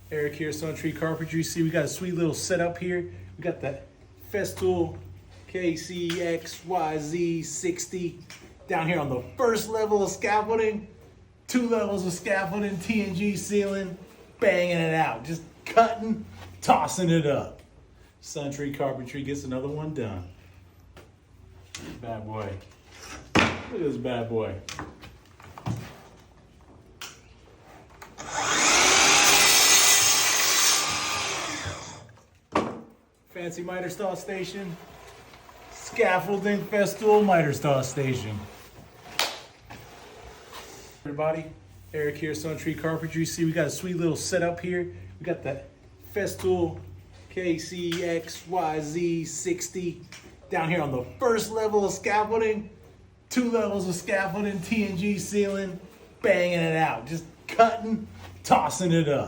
Eric here, Tree Carpentry. See, we got a sweet little setup here. We got the Festool ksc60 down here on the first level of scaffolding. 2 levels of scaffolding, TNG ceiling, banging it out. Just cutting, tossing it up. Tree Carpentry gets another one done. Bad boy. Look at this bad boy. Fancy miter stall station. Scaffolding Festool miter stall station. Everybody, Eric here, Tree Carpentry. See, we got a sweet little setup here. We got the Festool ksc60 down here on the first level of scaffolding. 2 levels of scaffolding, TNG ceiling, banging it out. Just cutting, tossing it up.